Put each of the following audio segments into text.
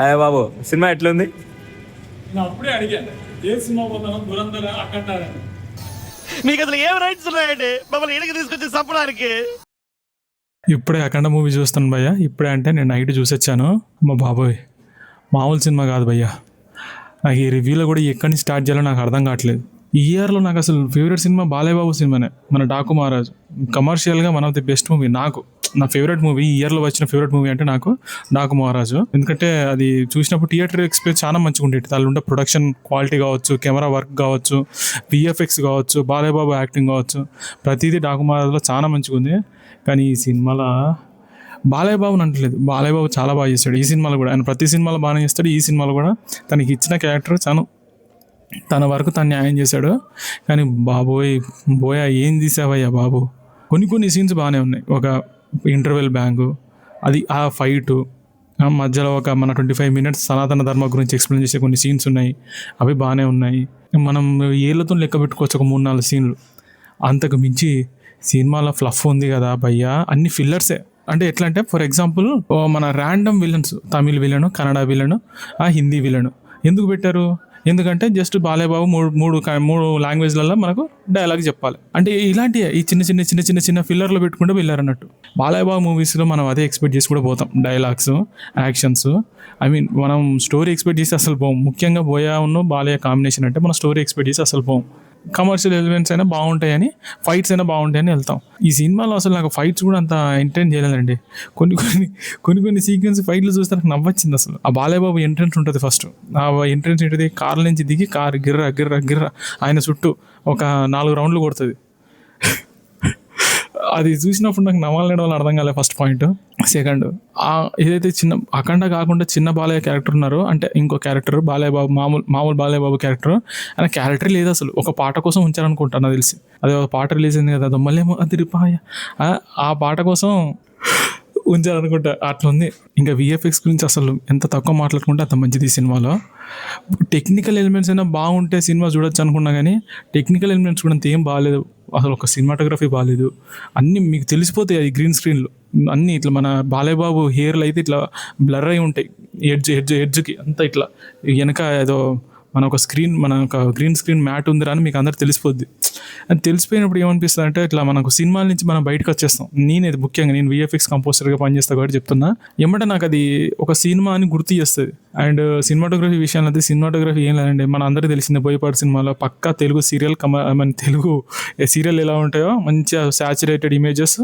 అయ్య బాబు సినిమా ఎట్లుంది? నేను అప్పుడే అడిగాను ఏ సినిమా పోతాను దురంధర అక్కడ మీకు అసలు ఏం రైట్స్ ఉన్నాయండి మమ్మల్ని ఇంటికి తీసుకొచ్చి చంపడానికి? ఇప్పుడే అఖండ మూవీ చూస్తాను భయ్య. ఇప్పుడే అంటే నేను నైట్ చూసొచ్చాను. మా బాబోయ్ మామూలు సినిమా కాదు భయ్య. నాకు ఈ రివ్యూలో కూడా ఎక్కడి నుంచి స్టార్ట్ చేయాలో నాకు అర్థం కావట్లేదు. ఈ ఇయర్లో నాకు అసలు ఫేవరెట్ సినిమా బాలేబాబు సినిమానే, మన డాకు మహారాజ్. కమర్షియల్గా one of the best movie. నాకు నా ఫేవరెట్ మూవీ ఈ ఇయర్లో వచ్చిన ఫేవరెట్ మూవీ అంటే నాకు డాకు మహారాజు. ఎందుకంటే అది చూసినప్పుడు థియేటర్ ఎక్స్పీరియన్స్ చాలా మంచిగా ఉండేది. దానిలో ఉండే ప్రొడక్షన్ క్వాలిటీ కావచ్చు, కెమెరా వర్క్ కావచ్చు, విఎఫ్ఎక్స్ కావచ్చు, బాలేబాబు యాక్టింగ్ కావచ్చు, ప్రతిదీ డాకు మహారాజులో చాలా మంచిగా ఉంది. కానీ ఈ సినిమాలో బాలయ్యబాబుని అంటలేదు, బాలయ్యబాబు చాలా బాగా చేస్తాడు ఈ సినిమాలో కూడా. ఆయన ప్రతి సినిమాలో బాగానే చేస్తాడు. ఈ సినిమాలో కూడా తనకి ఇచ్చిన క్యారెక్టర్ తన వరకు తను న్యాయం చేశాడు. కానీ బోయా ఏం తీసావయ్యా బాబు. కొన్ని సీన్స్ బాగానే ఉన్నాయి. ఒక ఇంటర్వెల్ బ్యాంకు, అది ఆ ఫైటు మధ్యలో ఒక మన 25 minutes సనాతన ధర్మ గురించి ఎక్స్ప్లెయిన్ చేసే కొన్ని సీన్స్ ఉన్నాయి. అవి బాగానే ఉన్నాయి. మనం ఏళ్ళతో లెక్క పెట్టుకోవచ్చు ఒక 3-4 సీన్లు. అంతకు మించి సినిమాలో ఫ్లఫ్ ఉంది కదా భయ్యా, అన్ని ఫిల్లర్సే. అంటే ఎట్లా అంటే ఫర్ ఎగ్జాంపుల్ మన random villains, Tamil villain, Kannada villain, Hindi villain ఎందుకు పెట్టారు? ఎందుకంటే జస్ట్ బాలయ్యబాబు మూడు లాంగ్వేజ్లలో మనకు డైలాగ్ చెప్పాలి. అంటే ఇలాంటి ఈ చిన్న ఫిల్లర్లు పెట్టుకుంటూ వెళ్ళారన్నట్టు. బాలయ్యబాబు మూవీస్లో మనం అదే ఎక్స్పెక్ట్ చేసి కూడా పోతాం. డైలాగ్స్, యాక్షన్స్, మనం స్టోరీ ఎక్స్పెక్ట్ చేసి అసలు పోం. ముఖ్యంగా బోయా ఉన్న బాలయ్య కాంబినేషన్ అంటే మనం స్టోరీ ఎక్స్పెక్ట్ చేసి అసలు పోం. కమర్షియల్ ఎలిమెంట్స్ అయినా బాగుంటాయని, ఫైట్స్ అయినా బాగుంటాయని వెళ్తాం. ఈ సినిమాలో అసలు నాకు ఫైట్స్ కూడా అంత ఎంటర్టైన్ చేయలేదండి. కొన్ని సీక్వెన్స్ ఫైట్లు చూస్తే నాకు నవ్వొచ్చింది అసలు. ఆ బాలయ్యబాబు ఎంట్రెన్స్ ఉంటుంది ఫస్ట్. ఆ ఎంట్రెన్స్ ఏంటిది, కార్ల నుంచి దిగి కారు గిర్ర ఆయన చుట్టూ ఒక 4 రౌండ్లు కొడుతుంది. అది చూసినప్పుడు నాకు నవ్వాలని అర్థం కాలేదు ఫస్ట్ పాయింట్. సెకండ్, ఏదైతే చిన్న అఖండ కాకుండా చిన్న బాలయ్య క్యారెక్టర్ ఉన్నారో, అంటే ఇంకో క్యారెక్టర్ బాలయ్యబాబు మామూలు బాలయ్యబాబు క్యారెక్టర్, ఆయన క్యారెక్టర్ లేదు అసలు. ఒక పాట కోసం ఉంచారనుకుంటా నాకు తెలిసి. అదే ఒక పాట రిలీజ్ అయింది కదా, దొమ్మలేమో అదిరిపాయ, ఆ పాట కోసం ఉంచారనుకుంటా. అట్లా ఉంది. ఇంకా విఎఫ్ఎక్స్ గురించి అసలు ఎంత తక్కువ మాట్లాడుకుంటే అంత మంచిది ఈ సినిమాలో. టెక్నికల్ ఎలిమెంట్స్ అయినా బాగుంటే సినిమా చూడొచ్చు అనుకున్నా, కానీ టెక్నికల్ ఎలిమెంట్స్ కూడా అంత ఏం బాగాలేదు అసలు. ఒక సినిమాటోగ్రఫీ బాగాలేదు. అన్నీ మీకు తెలిసిపోతాయి అది గ్రీన్ స్క్రీన్లో. అన్నీ ఇట్లా మన బాలయ్యబాబు హెయిర్లు అయితే ఇట్లా బ్లర్ అయి ఉంటాయి. ఎడ్జ్కి అంతా ఇట్లా వెనక ఏదో మన ఒక గ్రీన్ స్క్రీన్ మ్యాట్ ఉందిరా అని మీకు అందరు తెలిసిపోద్ది. అది తెలిసిపోయినప్పుడు ఏమనిపిస్తుంది అంటే ఇట్లా మనకు సినిమాల నుంచి మనం బయటకు వచ్చేస్తాం. ముఖ్యంగా నేను విఎఫ్ఎక్స్ కంపోజర్గా పనిచేస్తా కాబట్టి చెప్తున్నా. ఏమంటే నాకు అది ఒక సినిమా అని గుర్తు చేస్తుంది. అండ్ సినిమాటోగ్రఫీ విషయాలు అయితే సినిమాటోగ్రఫీ ఏం లేదండి, మన అందరికీ తెలిసిందే. బోయపాటి సినిమాలో పక్కా తెలుగు సీరియల్ తెలుగు సీరియల్ ఎలా ఉంటాయో మంచిగా సాచురేటెడ్ ఇమేజెస్,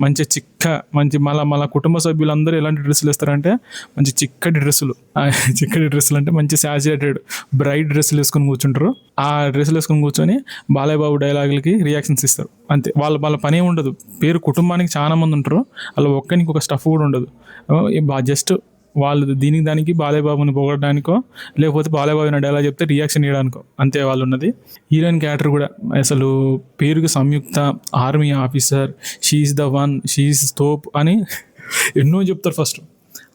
మంచి మళ్ళీ కుటుంబ సభ్యులందరూ ఎలాంటి డ్రెస్సులు వేస్తారంటే మంచి చిక్కటి డ్రెస్సులు అంటే మంచి సాచురేటెడ్ బ్రైట్ డ్రెస్సులు వేసుకొని కూర్చుంటారు. ఆ డ్రెస్సులు వేసుకొని కూర్చొని బాలయ్యబాబు డైలాగులకి రియాక్షన్స్ ఇస్తారు అంతే. వాళ్ళ పని ఏమి ఉండదు. పేరు కుటుంబానికి చాలా మంది ఉంటారు, అలా ఒక్కనికి ఒక స్టఫ్ కూడా ఉండదు. జస్ట్ వాళ్ళు దానికి బాలయ్యబాబుని పొగడడానికో, లేకపోతే బాలయ్యబాబు డైలాగ్ చెప్తే రియాక్షన్ ఇవ్వడానికో అంతే వాళ్ళు ఉన్నది. హీరోయిన్ క్యారెక్టర్ కూడా అసలు పేరుకి Samyuktha, army officer, she's the one, she's తోప్ అని ఎన్నో చెప్తారు ఫస్ట్.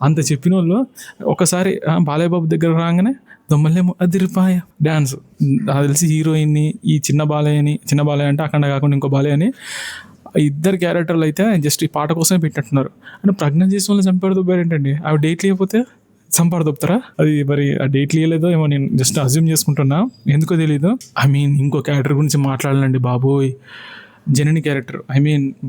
అంత చెప్పిన వాళ్ళు ఒకసారి బాలయ్యబాబు దగ్గర రాగానే దొమ్మలేమో అదిరిపాయ డ్యాన్స్. నాకు తెలిసి హీరోయిన్ని ఈ చిన్న బాలయ్య అంటే అఖండ కాకుండా ఇంకో బాలయ్య అని ఇద్దరు క్యారెక్టర్లు అయితే జస్ట్ ఈ పాట కోసమే పెట్టినట్టున్నారు. అంటే ప్రెగ్నెంట్ చేసిన వాళ్ళు చంపారు దొబ్బారు ఏంటండి? అవి డేట్ లేకపోతే చంపారు దొబ్బుతారా? అది మరి ఆ డేట్ లేదో ఏమో, నేను జస్ట్ అజ్యూమ్ చేసుకుంటున్నా, ఎందుకో తెలీదు. ఇంకో క్యారెక్టర్ గురించి మాట్లాడాలండి బాబోయ్. జనని క్యారెక్టర్,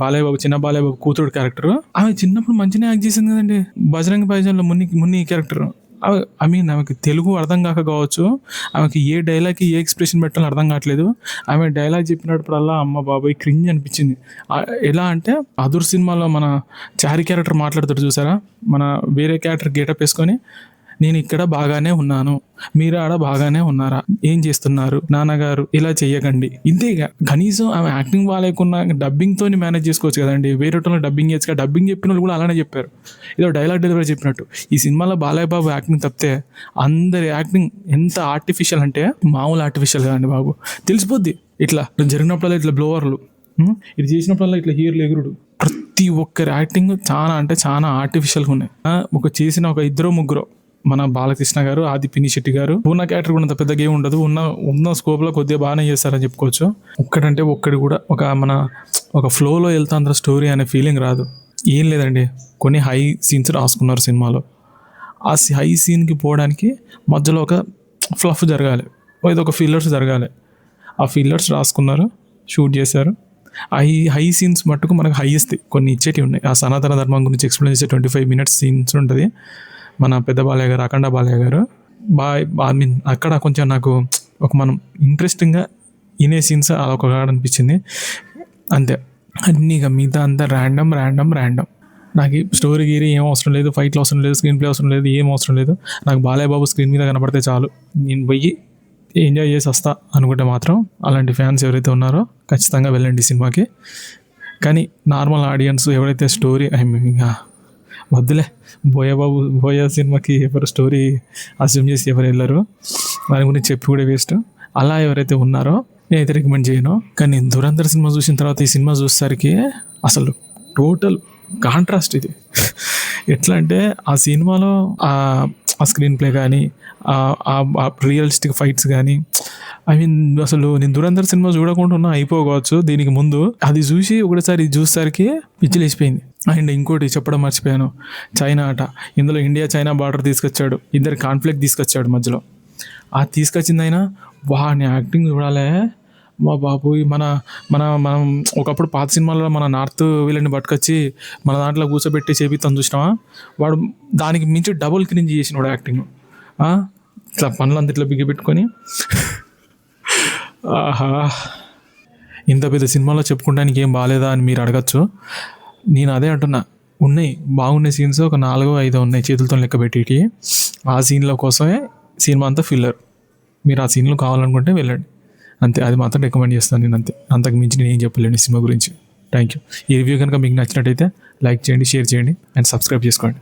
బాలయ్యబాబు, చిన్న బాలయ్యబాబు కూతురు క్యారెక్టర్. ఆమె చిన్నప్పుడు మంచిగా యాక్ట్ చేసింది కదండి బజరంగ భాయిజాన్లో మున్ని క్యారెక్టర్. ఆమెకి తెలుగు అర్థం కావచ్చు, ఆమెకి ఏ డైలాగ్కి ఏ ఎక్స్ప్రెషన్ పెట్టాలో అర్థం కావట్లేదు. ఆమె డైలాగ్ చెప్పినప్పుడల్లా అమ్మ బాబాయ్ క్రింజ్ అనిపించింది. ఎలా అంటే అదుర్ సినిమాలో మన చారి క్యారెక్టర్ మాట్లాడుతాడు చూసారా, మన వేరే క్యారెక్టర్ గెటప్ వేసుకొని, నేను ఇక్కడ బాగానే ఉన్నాను, మీరు ఆడ బాగానే ఉన్నారా, ఏం చేస్తున్నారు నాన్నగారు, ఇలా చెయ్యకండి. ఇంతేగా. కనీసం ఆమె యాక్టింగ్ బాగాలేకున్నా డబ్బింగ్తో మేనేజ్ చేసుకోవచ్చు కదండి. వేరే వాళ్ళు డబ్బింగ్ చేయొచ్చు. డబ్బింగ్ చెప్పిన వాళ్ళు కూడా అలానే చెప్పారు, ఏదో డైలాగ్ డెలివరీ చెప్పినట్టు. ఈ సినిమాలో బాలయ్యబాబు యాక్టింగ్ తప్పితే అందరి యాక్టింగ్ ఎంత ఆర్టిఫిషియల్ అంటే మామూలు ఆర్టిఫిషియల్ కాదండి బాబు. తెలిసిపోద్ది. ఇట్లా జరిగినప్పుడల్లా ఇట్లా బ్లోవర్లు, ఇది చేసినప్పుడల్లా ఇట్లా హీరోలు ఎగురుడు, ప్రతి ఒక్కరి యాక్టింగ్ చాలా అంటే చాలా ఆర్టిఫిషియల్గా ఉన్నాయి. చేసిన ఒక 2-3 మన బాలకృష్ణ గారు, ఆది పినిశెట్టి గారు, పూర్ణ క్యారెక్టర్ కూడా అంత పెద్ద గేమ్ ఉండదు. ఉన్న స్కోప్లో కొద్దిగా బాగానే చేస్తారని చెప్పుకోవచ్చు. ఒక్కడి కూడా ఒక ఫ్లోలో వెళ్తా అంత స్టోరీ అనే ఫీలింగ్ రాదు. ఏం లేదండి, కొన్ని హై సీన్స్ రాసుకున్నారు సినిమాలో. ఆ హై సీన్కి పోవడానికి మధ్యలో ఒక ఫ్లఫ్ జరగాలి, ఏదో ఒక ఫిల్లర్స్ జరగాలి. ఆ ఫిల్లర్స్ రాసుకున్నారు, షూట్ చేశారు. హై సీన్స్ మట్టుకు మనకు హై ఇస్తాయి, కొన్ని ఇచ్చేటివి ఉన్నాయి. ఆ సనాతన ధర్మం గురించి ఎక్స్ప్లెయిన్ చేసే 25 minutes సీన్స్ ఉంటుంది. మన పెద్ద బాలయ్య గారు, అఖండ బాలయ్య గారు ఐ మీన్ అక్కడ కొంచెం నాకు ఒక మనం ఇంట్రెస్టింగ్గా ఇనే సీన్స్ అదొక అనిపించింది అంతే. అన్నీ ఇక మిగతా అంతా ర్యాండమ్. నాకు స్టోరీ గీరీ ఏం అవసరం లేదు, ఫైట్లు అవసరం లేదు, స్క్రీన్ ప్లే అవసరం లేదు, ఏం అవసరం లేదు. నాకు బాలయ్య బాబు స్క్రీన్ మీద కనపడితే చాలు, నేను పోయి ఎంజాయ్ చేసి వస్తా అనుకుంటే మాత్రం అలాంటి ఫ్యాన్స్ ఎవరైతే ఉన్నారో ఖచ్చితంగా వెళ్ళండి సినిమాకి. కానీ నార్మల్ ఆడియన్స్ ఎవరైతే స్టోరీ ఇంకా వద్దులే, బోయ సినిమాకి ఎవరు స్టోరీ అస్యూమ్ చేసి ఎవరు వెళ్ళరు, దాని గురించి చెప్పి కూడా వేస్ట్. అలా ఎవరైతే ఉన్నారో నేనైతే రికమెండ్ చేయను. కానీ దురంధర్ సినిమా చూసిన తర్వాత ఈ సినిమా చూసేసరికి అసలు టోటల్ కాంట్రాస్ట్ ఇది. ఎట్లా అంటే ఆ సినిమాలో ఆ స్క్రీన్ ప్లే కానీ, రియలిస్టిక్ ఫైట్స్ కానీ, ఐ మీన్ అసలు నేను దురంధర్ సినిమా చూడకుండా ఉన్నా అయిపోవచ్చు దీనికి ముందు. అది చూసి ఒకటిసారి ఇది చూసేసరికి పిచ్చి లేచిపోయింది. అండ్ ఇంకోటి చెప్పడం మర్చిపోయాను, చైనా ఆట. ఇందులో ఇండియా చైనా బార్డర్ తీసుకొచ్చాడు, ఇద్దరు కాన్ఫ్లిక్ట్ తీసుకొచ్చాడు మధ్యలో. ఆ తీసుకొచ్చిందైనా వాని యాక్టింగ్ చూడాలే మా బాబు. మనం ఒకప్పుడు పాత సినిమాల్లో మన నార్త్ వీళ్ళని పట్టుకొచ్చి మన దాంట్లో కూర్చోబెట్టి చేపిస్తాం చూసినావా, వాడు దానికి మించి డబుల్ క్రింజ్ చేసిన వాడు యాక్టింగ్. ఇట్లా పనులంతా ఇట్లా బిగిపెట్టుకొని ఆహా, ఇంత పెద్ద సినిమాలో చెప్పుకోవడానికి ఏం బాగాలేదా అని మీరు అడగచ్చు. నేను అదే అంటున్నా, ఉన్నాయి బాగున్న సీన్స్ ఒక 4-5 ఉన్నాయి చేతులతో లెక్క పెట్టేటి. ఆ సీన్ల కోసమే సినిమా అంతా ఫిల్లర్. మీరు ఆ సీన్లు కావాలనుకుంటే వెళ్ళండి అంతే. అది మాత్రం రికమెండ్ చేస్తాను నేను అంతే, అంతకు మించి నేను ఏం చెప్పలేను సినిమా గురించి. Thank you. ఈ రివ్యూ కనుక మీకు నచ్చినట్టయితే లైక్ చేయండి, షేర్ చేయండి అండ్ సబ్స్క్రైబ్ చేసుకోండి.